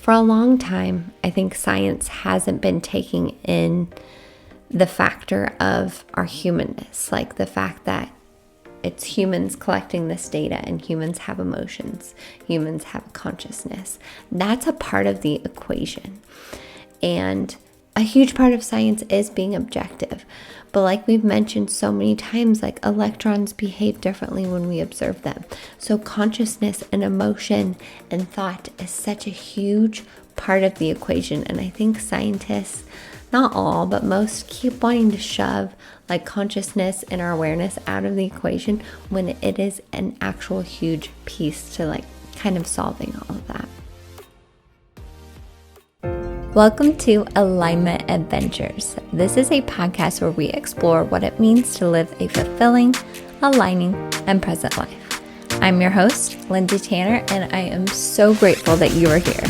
for a long time, I think science hasn't been taking in the factor of our humanness, like the fact that it's humans collecting this data and humans have emotions, humans have consciousness. That's a part of the equation. And a huge part of science is being objective. But like we've mentioned so many times, like electrons behave differently when we observe them. So consciousness and emotion and thought is such a huge part of the equation. And I think scientists, not all, but most, keep wanting to shove like consciousness and our awareness out of the equation when it is an actual huge piece to like kind of solving all of that. Welcome to Alignment Adventures. This is a podcast where we explore what it means to live a fulfilling, aligning, and present life. I'm your host, Lindsay Tanner, and I am so grateful that you are here.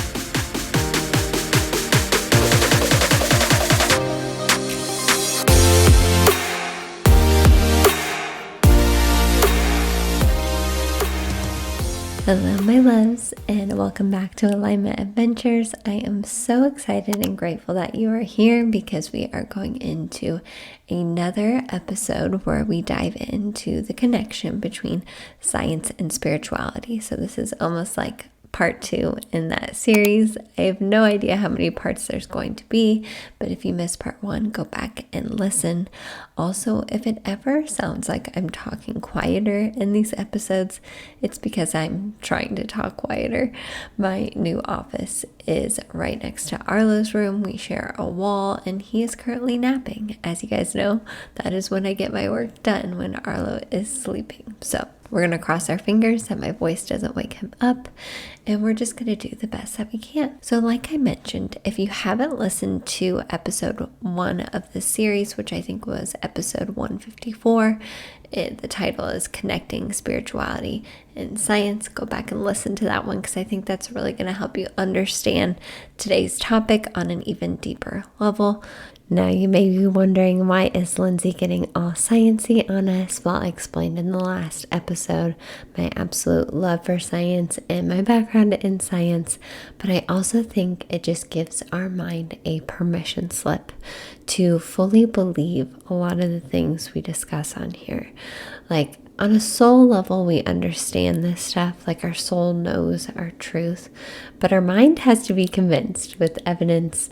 Hello, my loves, and welcome back to Alignment Adventures. I am so excited and grateful that you are here because we are going into another episode where we dive into the connection between science and spirituality. So this is almost like part 2 in that series. I have no idea how many parts there's going to be, but if you missed part 1, go back and listen. Also, if it ever sounds like I'm talking quieter in these episodes, it's because I'm trying to talk quieter. My new office is right next to Arlo's room. We share a wall, and he is currently napping. As you guys know, that is when I get my work done, when Arlo is sleeping. So we're going to cross our fingers that my voice doesn't wake him up, and we're just going to do the best that we can. So like I mentioned, if you haven't listened to episode 1 of the series, which I think was episode 154, the title is Connecting Spirituality and Science. Go back and listen to that one because I think that's really going to help you understand today's topic on an even deeper level. Now you may be wondering, why is Lindsay getting all sciencey on us? Well, I explained in the last episode my absolute love for science and my background in science, but I also think it just gives our mind a permission slip to fully believe a lot of the things we discuss on here. Like on a soul level, we understand this stuff, like our soul knows our truth, but our mind has to be convinced with evidence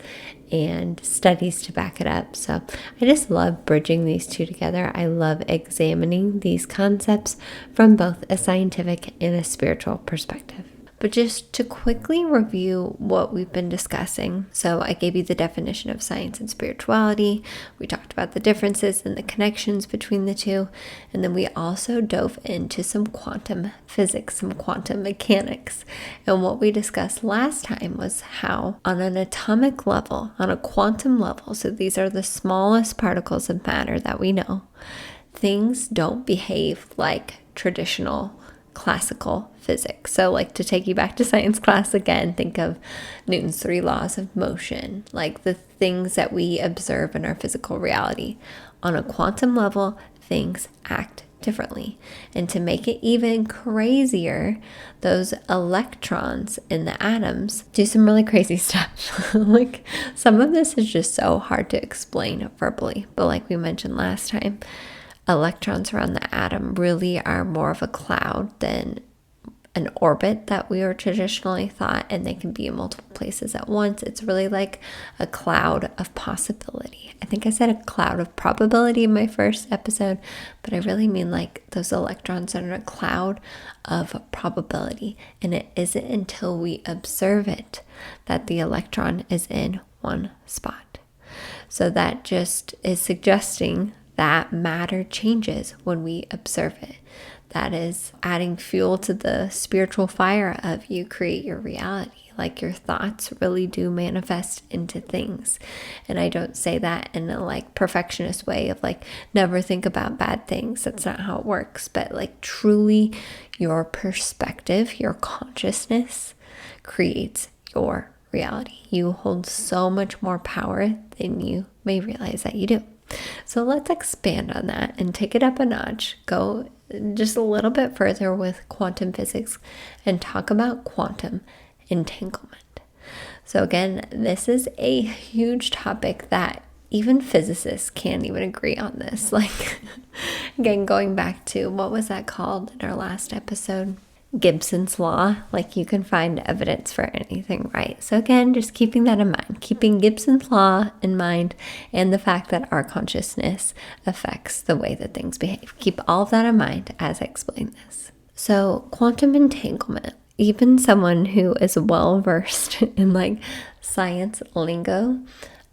and studies to back it up. So I just love bridging these two together. I love examining these concepts from both a scientific and a spiritual perspective. But just to quickly review what we've been discussing. So I gave you the definition of science and spirituality. We talked about the differences and the connections between the two. And then we also dove into some quantum physics, some quantum mechanics. And what we discussed last time was how on an atomic level, on a quantum level, so these are the smallest particles of matter that we know, things don't behave like traditional classical physics. So like, to take you back to science class again, think of Newton's 3 laws of motion, like the things that we observe in our physical reality. On a quantum level, things act differently. And to make it even crazier, those electrons in the atoms do some really crazy stuff. Like, some of this is just so hard to explain verbally, but like we mentioned last time, electrons around the atom really are more of a cloud than an orbit that we were traditionally thought, and they can be in multiple places at once. It's really like a cloud of possibility. I think I said a cloud of probability in my first episode, but I really mean like those electrons are in a cloud of probability, and it isn't until we observe it that the electron is in one spot. So that just is suggesting that matter changes when we observe it. That is adding fuel to the spiritual fire of you create your reality. Like, your thoughts really do manifest into things. And I don't say that in a like perfectionist way of like, never think about bad things. That's not how it works. But like, truly your perspective, your consciousness creates your reality. You hold so much more power than you may realize that you do. So let's expand on that and take it up a notch. Go just a little bit further with quantum physics and talk about quantum entanglement. So again, this is a huge topic that even physicists can't even agree on this. Like, again, going back to what was that called in our last episode? Gibson's law. Like, you can find evidence for anything, right? So again, just keeping that in mind, keeping Gibson's law in mind, and the fact that our consciousness affects the way that things behave. Keep all of that in mind as I explain this. So quantum entanglement, even someone who is well versed in like science lingo,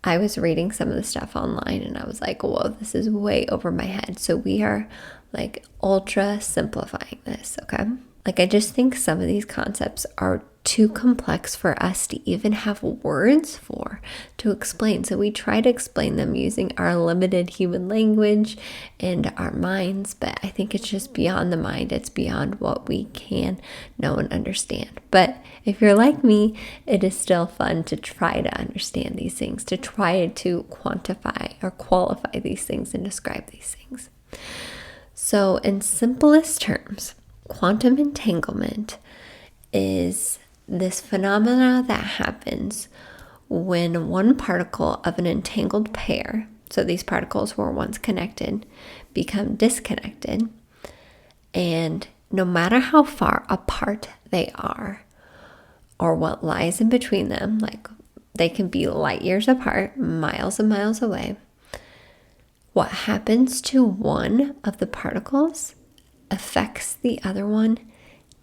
I was reading some of the stuff online and I was like, whoa, this is way over my head. So we are like ultra simplifying this, okay? Like, I just think some of these concepts are too complex for us to even have words for, to explain. So we try to explain them using our limited human language and our minds, but I think it's just beyond the mind. It's beyond what we can know and understand. But if you're like me, it is still fun to try to understand these things, to try to quantify or qualify these things and describe these things. So in simplest terms, quantum entanglement is this phenomena that happens when one particle of an entangled pair, so these particles were once connected, become disconnected, and no matter how far apart they are or what lies in between them, like they can be light years apart, miles and miles away, what happens to one of the particles affects the other one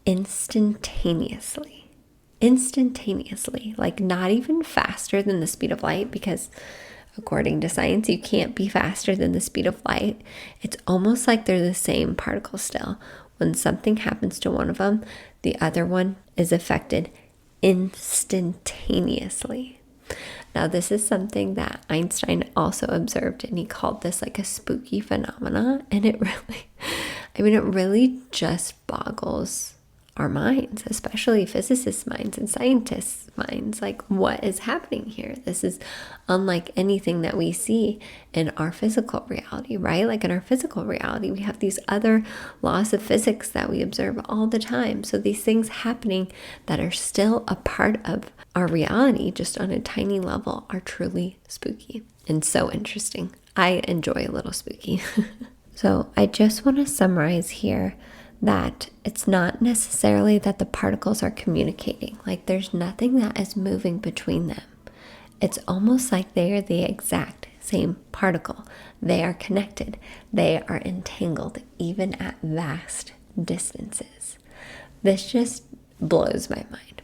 instantaneously, like not even faster than the speed of light, because according to science, you can't be faster than the speed of light. It's almost like they're the same particle still. When something happens to one of them, the other one is affected instantaneously. Now, this is something that Einstein also observed, and he called this like a spooky phenomena. And it really just boggles our minds, especially physicists' minds and scientists' minds. Like, what is happening here? This is unlike anything that we see in our physical reality, right? Like in our physical reality, we have these other laws of physics that we observe all the time. So these things happening that are still a part of our reality, just on a tiny level, are truly spooky and so interesting. I enjoy a little spooky. So I just want to summarize here that it's not necessarily that the particles are communicating. Like, there's nothing that is moving between them. It's almost like they are the exact same particle. They are connected. They are entangled, even at vast distances. This just blows my mind.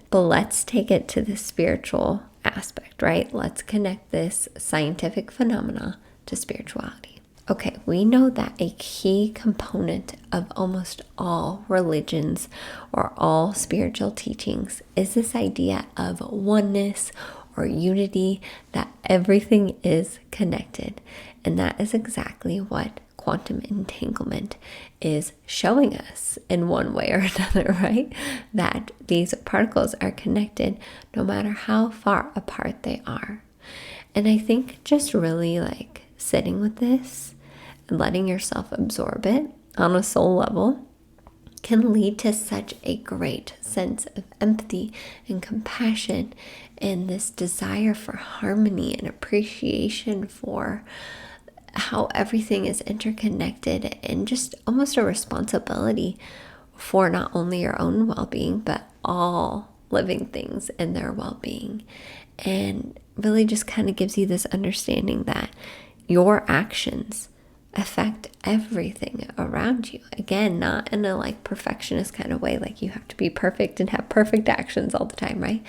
But let's take it to the spiritual aspect, right? Let's connect this scientific phenomena to spirituality. Okay, we know that a key component of almost all religions or all spiritual teachings is this idea of oneness or unity, that everything is connected. And that is exactly what quantum entanglement is showing us in one way or another, right? That these particles are connected no matter how far apart they are. And I think just really like sitting with this, letting yourself absorb it on a soul level can lead to such a great sense of empathy and compassion and this desire for harmony and appreciation for how everything is interconnected, and just almost a responsibility for not only your own well-being, but all living things and their well-being. And really just kind of gives you this understanding that your actions affect everything around you. Again, not in a like perfectionist kind of way, like you have to be perfect and have perfect actions all the time, right?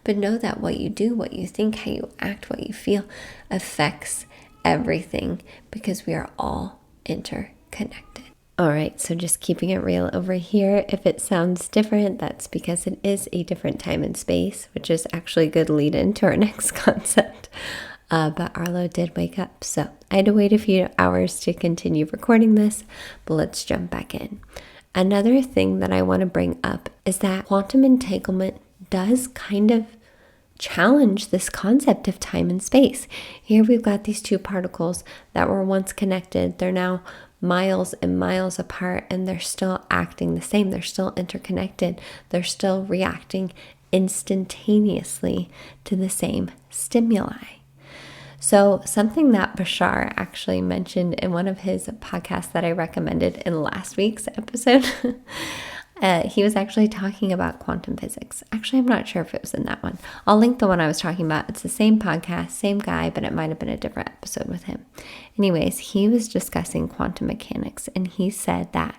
But know that what you do, what you think, how you act, what you feel affects everything, because we are all interconnected. All right, so just keeping it real over here. If it sounds different, that's because it is a different time and space, which is actually a good lead into our next concept. But Arlo did wake up, so I had to wait a few hours to continue recording this, but let's jump back in. Another thing that I want to bring up is that quantum entanglement does kind of challenge this concept of time and space. Here we've got these two particles that were once connected. They're now miles and miles apart, and they're still acting the same. They're still interconnected. They're still reacting instantaneously to the same stimuli. So something that Bashar actually mentioned in one of his podcasts that I recommended in last week's episode, he was actually talking about quantum physics. Actually, I'm not sure if it was in that one. I'll link the one I was talking about. It's the same podcast, same guy, but it might have been a different episode with him. Anyways, he was discussing quantum mechanics, and he said that,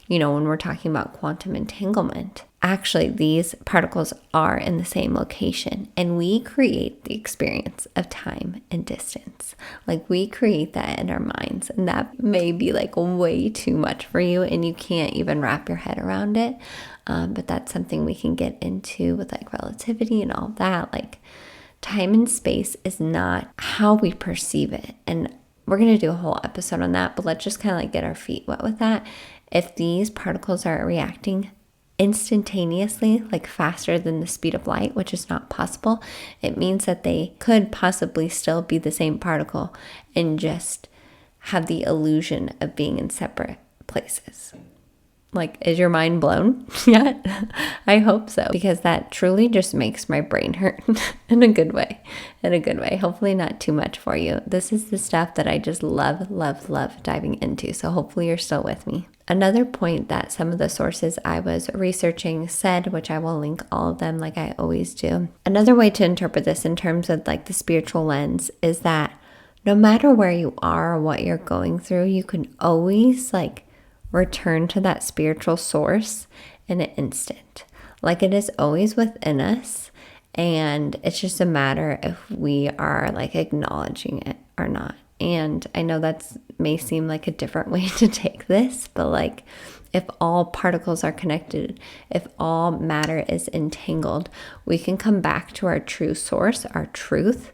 when we're talking about quantum entanglement, actually these particles are in the same location, and we create the experience of time and distance. Like, we create that in our minds, and that may be like way too much for you and you can't even wrap your head around it. But that's something we can get into with like relativity and all that. Like, time and space is not how we perceive it. And we're going to do a whole episode on that, but let's just kind of like get our feet wet with that. If these particles are reacting instantaneously, like faster than the speed of light, which is not possible, it means that they could possibly still be the same particle and just have the illusion of being in separate places. Like, is your mind blown yet? I hope so, because that truly just makes my brain hurt in a good way. Hopefully not too much for you. This is the stuff that I just love diving into. So hopefully you're still with me. Another point that some of the sources I was researching said, which I will link all of them like I always do. Another way to interpret this in terms of like the spiritual lens is that no matter where you are or what you're going through, you can always like return to that spiritual source in an instant. Like, it is always within us, and it's just a matter if we are like acknowledging it or not. And I know that may seem like a different way to take this, but like, if all particles are connected, if all matter is entangled, we can come back to our true source, our truth,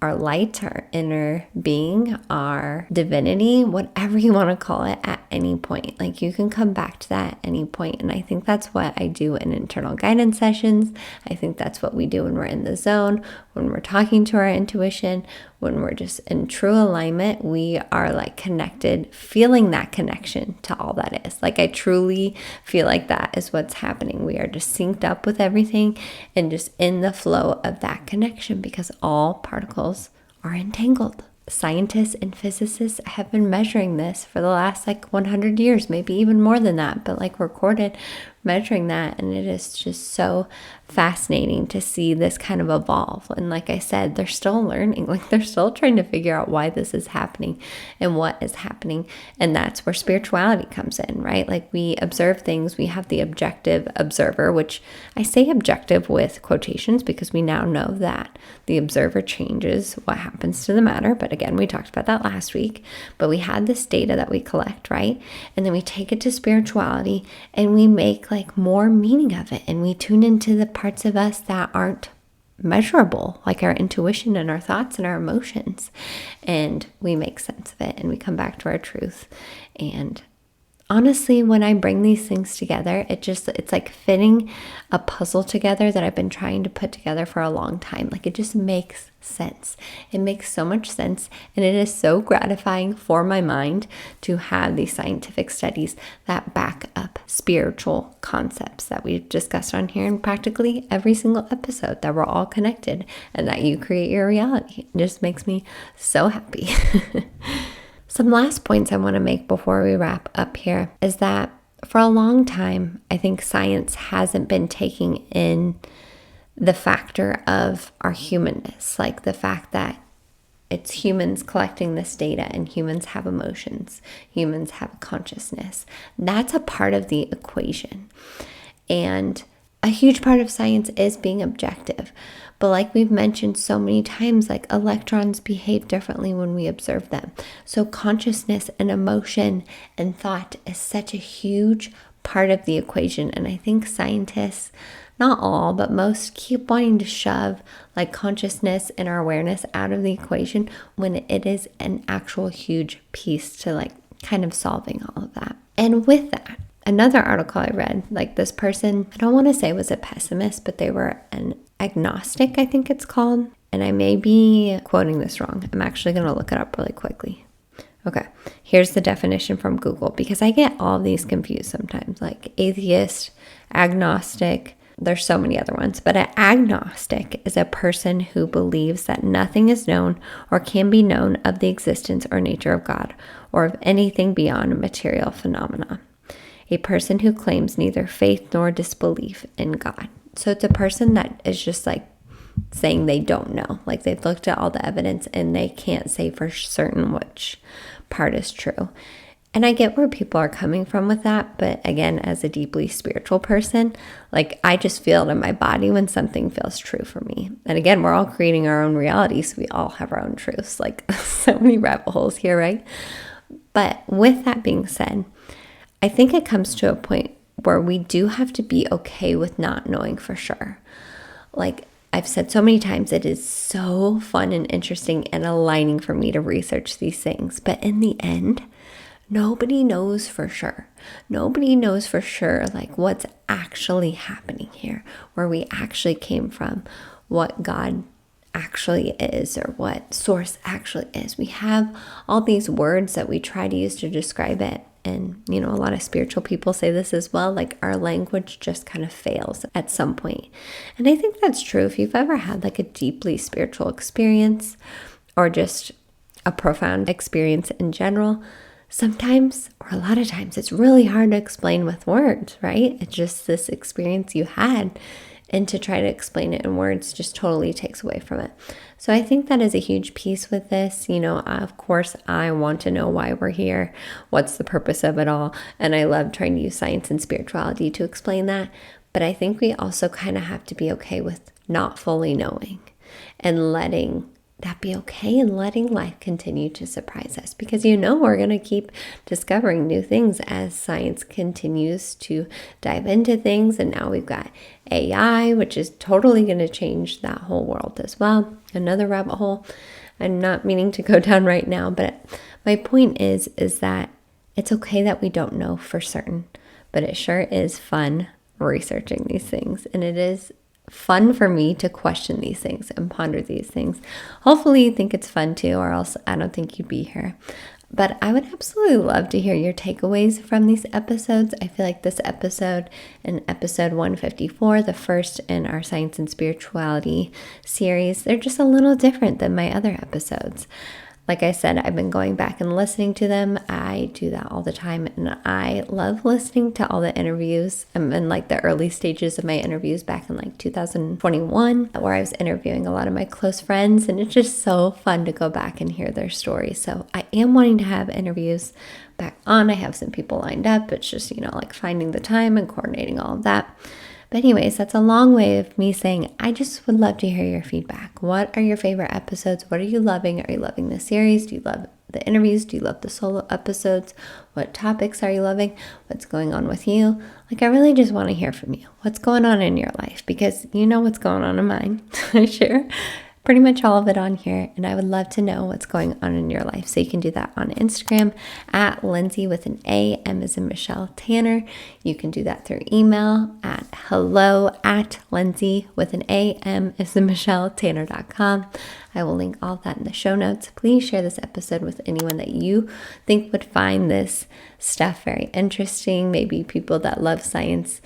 our light, our inner being, our divinity, whatever you want to call it, at any point. Like, you can come back to that at any point. And I think that's what I do in internal guidance sessions. I think that's what we do when we're in the zone, when we're talking to our intuition, when we're just in true alignment. We are like connected, feeling that connection to all that is. Like, I truly feel like that is what's happening. We are just synced up with everything and just in the flow of that connection, because all particles are entangled. Scientists and physicists have been measuring this for the last like 100 years, maybe even more than that, but like recorded measuring that. And it is just so fascinating to see this kind of evolve. And like I said, they're still learning, like they're still trying to figure out why this is happening and what is happening. And that's where spirituality comes in, right? Like, we observe things, we have the objective observer, which I say objective with quotations because we now know that the observer changes what happens to the matter. But again, we talked about that last week. But we had this data that we collect, right? And then we take it to spirituality and we make like more meaning of it, and we tune into the parts of us that aren't measurable, like our intuition and our thoughts and our emotions, and we make sense of it and we come back to our truth. And honestly, when I bring these things together, it's like fitting a puzzle together that I've been trying to put together for a long time. Like, it just makes sense. It makes so much sense. And it is so gratifying for my mind to have these scientific studies that back up spiritual concepts that we've discussed on here in practically every single episode, that we're all connected and that you create your reality. It just makes me so happy. Some last points I want to make before we wrap up here is that for a long time, I think science hasn't been taking in the factor of our humanness, like the fact that it's humans collecting this data, and humans have emotions, humans have consciousness. That's a part of the equation. And a huge part of science is being objective. But like we've mentioned so many times, like, electrons behave differently when we observe them. So consciousness and emotion and thought is such a huge part of the equation. And I think scientists, not all, but most, keep wanting to shove like consciousness and our awareness out of the equation when it is an actual huge piece to like kind of solving all of that. And with that, another article I read, like this person, I don't want to say was a pessimist, but they were an agnostic, I think it's called. And I may be quoting this wrong. I'm actually going to look it up really quickly. Okay, here's the definition from Google, because I get all of these confused sometimes, like atheist, agnostic, There's so many other ones, but an agnostic is a person who believes that nothing is known or can be known of the existence or nature of God or of anything beyond material phenomena. A person who claims neither faith nor disbelief in God. So it's a person that is just like saying they don't know. Like they've looked at all the evidence and they can't say for certain which part is true. And I get where people are coming from with that. But again, as a deeply spiritual person, like I just feel it in my body when something feels true for me. And again, we're all creating our own reality. So we all have our own truths, like so many rabbit holes here, right? But with that being said, I think it comes to a point where we do have to be okay with not knowing for sure. Like I've said so many times, it is so fun and interesting and aligning for me to research these things. But in the end, nobody knows for sure. Nobody knows for sure like what's actually happening here, where we actually came from, what God actually is, or what source actually is. We have all these words that we try to use to describe it. And, you know, a lot of spiritual people say this as well, like our language just kind of fails at some point. And I think that's true. If you've ever had like a deeply spiritual experience or just a profound experience in general, sometimes, or a lot of times, it's really hard to explain with words, right? It's just this experience you had. And to try to explain it in words just totally takes away from it. So I think that is a huge piece with this. You know, of course, I want to know why we're here. What's the purpose of it all? And I love trying to use science and spirituality to explain that. But I think we also kind of have to be okay with not fully knowing and letting that be okay and letting life continue to surprise us, because you know we're going to keep discovering new things as science continues to dive into things. And now we've got AI, which is totally going to change that whole world as well. Another rabbit hole I'm not meaning to go down right now, but my point is that it's okay that we don't know for certain, but it sure is fun researching these things, and it is fun for me to question these things and ponder these things. Hopefully you think it's fun too, or else I don't think you'd be here. But I would absolutely love to hear your takeaways from these episodes. I feel like this episode and episode 154, the first in our science and spirituality series, they're just a little different than my other episodes. Like I said, I've been going back and listening to them. I do that all the time, and I love listening to all the interviews. I'm in like the early stages of my interviews back in like 2021, where I was interviewing a lot of my close friends, and it's just so fun to go back and hear their stories. So I am wanting to have interviews back on. I have some people lined up. It's just, you know, like finding the time and coordinating all of that. But anyways, that's a long way of me saying I just would love to hear your feedback. What are your favorite episodes? What are you loving? Are you loving the series? Do you love the interviews? Do you love the solo episodes? What topics are you loving? What's going on with you? Like, I really just want to hear from you. What's going on in your life? Because you know what's going on in mine. I share pretty much all of it on here, and I would love to know what's going on in your life. So you can do that on Instagram at Lindsay with an A, M as in Michelle Tanner. You can do that through email at hello@Lindsay with an A, M as in Michelle Tanner.com. I will link all of that in the show notes. Please share this episode with anyone that you think would find this stuff very interesting. Maybe people that love science,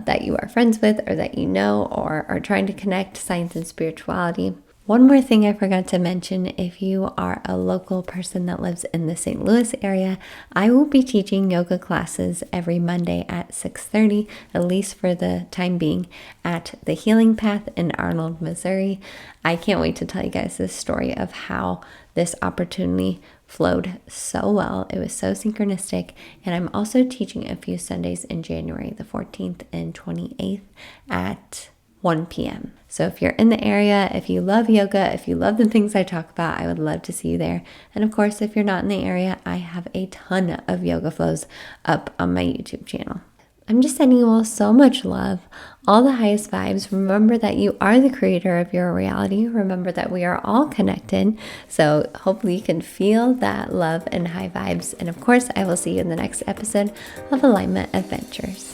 that you are friends with, or that you know, or are trying to connect science and spirituality. One more thing I forgot to mention: if you are a local person that lives in the St. Louis area, I will be teaching yoga classes every Monday at 6:30, at least for the time being, at the Healing Path in Arnold, Missouri. I can't wait to tell you guys this story of how this opportunity flowed so well. It was so synchronistic. And I'm also teaching a few Sundays in January, the 14th and 28th at 1 p.m. So if you're in the area, if you love yoga, if you love the things I talk about, I would love to see you there. And of course, if you're not in the area, I have a ton of yoga flows up on my YouTube channel. I'm just sending you all so much love, all the highest vibes. Remember that you are the creator of your reality. Remember that we are all connected. So hopefully you can feel that love and high vibes. And of course, I will see you in the next episode of Alignment Adventures.